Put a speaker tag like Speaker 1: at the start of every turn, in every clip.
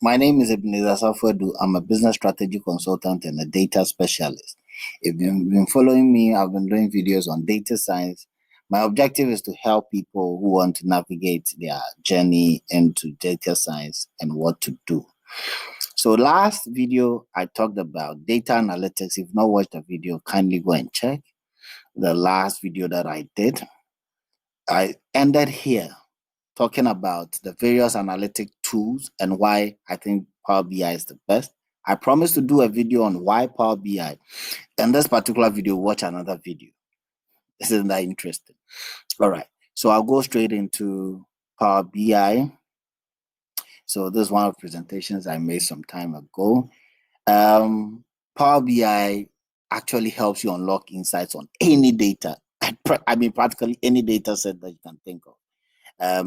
Speaker 1: My name is Ebenezer Safwedu. I'm a business strategy consultant and a data specialist. If you've been following me, I've been doing videos on data science. My objective is to help people who want to navigate their journey into data science and what to do. So last video, I talked about data analytics. If you've not watched the video, kindly go and check the last video that I did. I ended here talking about the various analytic tools and why I think Power BI is the best. I promised to do a video on why Power BI. In this particular video, watch another video. Isn't that interesting? All right. So I'll go straight into Power BI. So this is one of the presentations I made some time ago. Power BI actually helps you unlock insights on any data. I mean, practically any data set that you can think of.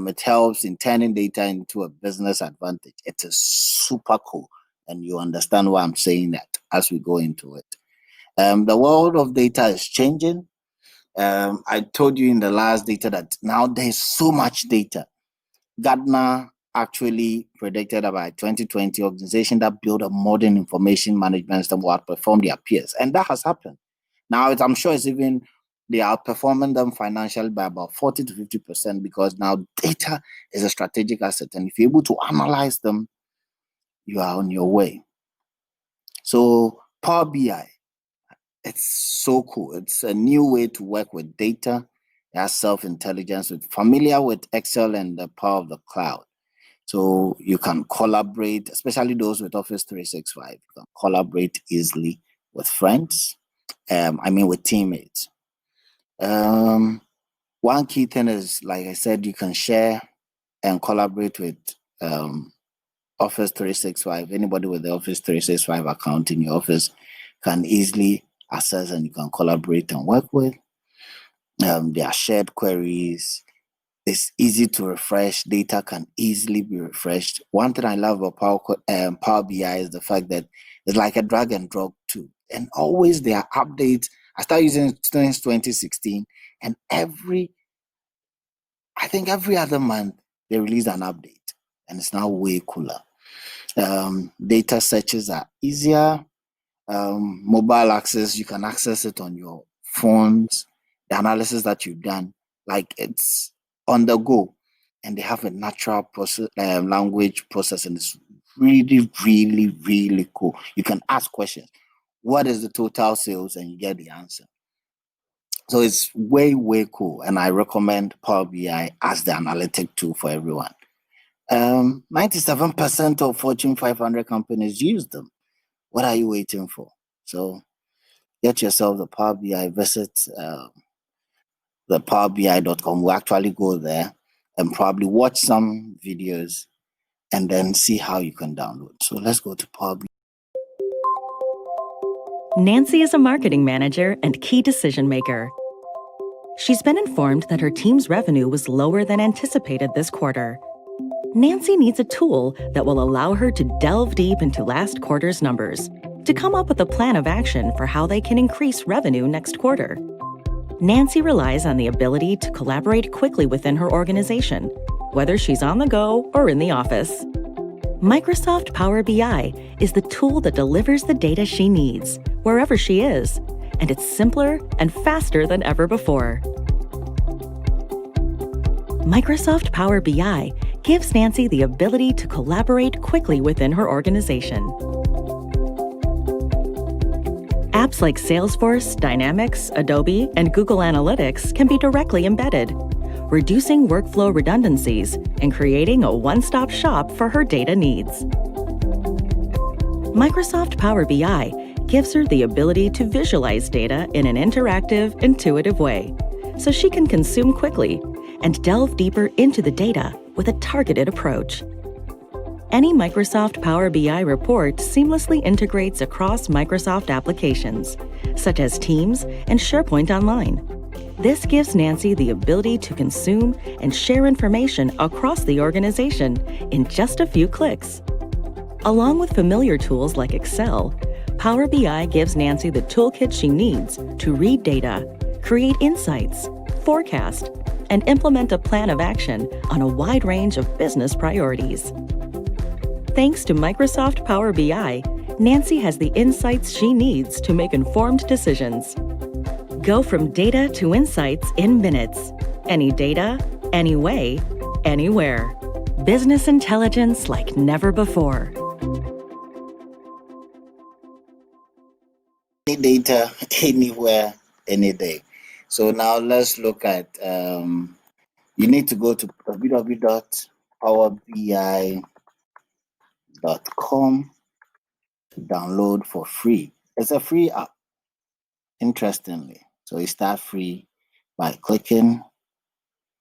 Speaker 1: It helps in turning data into a business advantage. It is super cool, and you understand why I'm saying that as we go into it. The world of data is changing. I told you in the last data that now there's so much data. Gartner actually predicted about 2020 organization that build a modern information management system will outperform their peers, and that has happened. Now, I'm sure it's even they are outperforming them financially by about 40 to 50% because now data is a strategic asset, and if you're able to analyze them, you are on your way. So Power BI, it's so cool. It's a new way to work with data. It has self-intelligence. It's familiar with Excel and the power of the cloud. So you can collaborate, especially those with Office 365. You can collaborate easily with friends, with teammates. One key thing is, like I said, you can share and collaborate with Office 365. Anybody with the Office 365 account in your office can easily access and you can collaborate and work with. There are shared queries. It's easy to refresh. Data can easily be refreshed. One thing I love about Power BI is the fact that it's like a drag and drop tool. And always there are updates. I started using it since 2016, and every other month they release an update, and it's now way cooler. Data searches are easier. Mobile access, you can access it on your phones. The analysis that you've done, like it's on the go, and they have a natural process, language processing. It's really, really, really cool. You can ask questions. What is the total sales? And you get the answer. So it's way, way cool. And I recommend Power BI as the analytic tool for everyone. 97% of Fortune 500 companies use them. What are you waiting for? So get yourself the Power BI, visit the powerbi.com. We'll actually go there and probably watch some videos and then see how you can download. So let's go to Power BI.
Speaker 2: Nancy is a marketing manager and key decision maker. She's been informed that her team's revenue was lower than anticipated this quarter. Nancy needs a tool that will allow her to delve deep into last quarter's numbers to come up with a plan of action for how they can increase revenue next quarter. Nancy relies on the ability to collaborate quickly within her organization, whether she's on the go or in the office. Microsoft Power BI is the tool that delivers the data she needs, wherever she is, and it's simpler and faster than ever before. Microsoft Power BI gives Nancy the ability to collaborate quickly within her organization. Apps like Salesforce, Dynamics, Adobe, and Google Analytics can be directly embedded, reducing workflow redundancies and creating a one-stop shop for her data needs. Microsoft Power BI gives her the ability to visualize data in an interactive, intuitive way, so she can consume quickly and delve deeper into the data with a targeted approach. Any Microsoft Power BI report seamlessly integrates across Microsoft applications, such as Teams and SharePoint Online. This gives Nancy the ability to consume and share information across the organization in just a few clicks. Along with familiar tools like Excel, Power BI gives Nancy the toolkit she needs to read data, create insights, forecast, and implement a plan of action on a wide range of business priorities. Thanks to Microsoft Power BI, Nancy has the insights she needs to make informed decisions. Go from data to insights in minutes. Any data, any way, anywhere. Business intelligence like never before.
Speaker 1: Any data, anywhere, any day. So now let's look at, you need to go to www.powerbi.com to download for free. It's a free app, interestingly. So you start free by clicking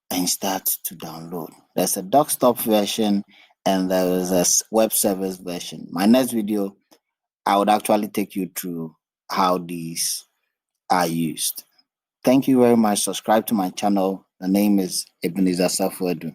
Speaker 1: and start to download. There's a desktop version and there is a web service version. My next video, I would actually take you through how these are used. Thank you very much. Subscribe to my channel. The name is Ebenezer Safuedu.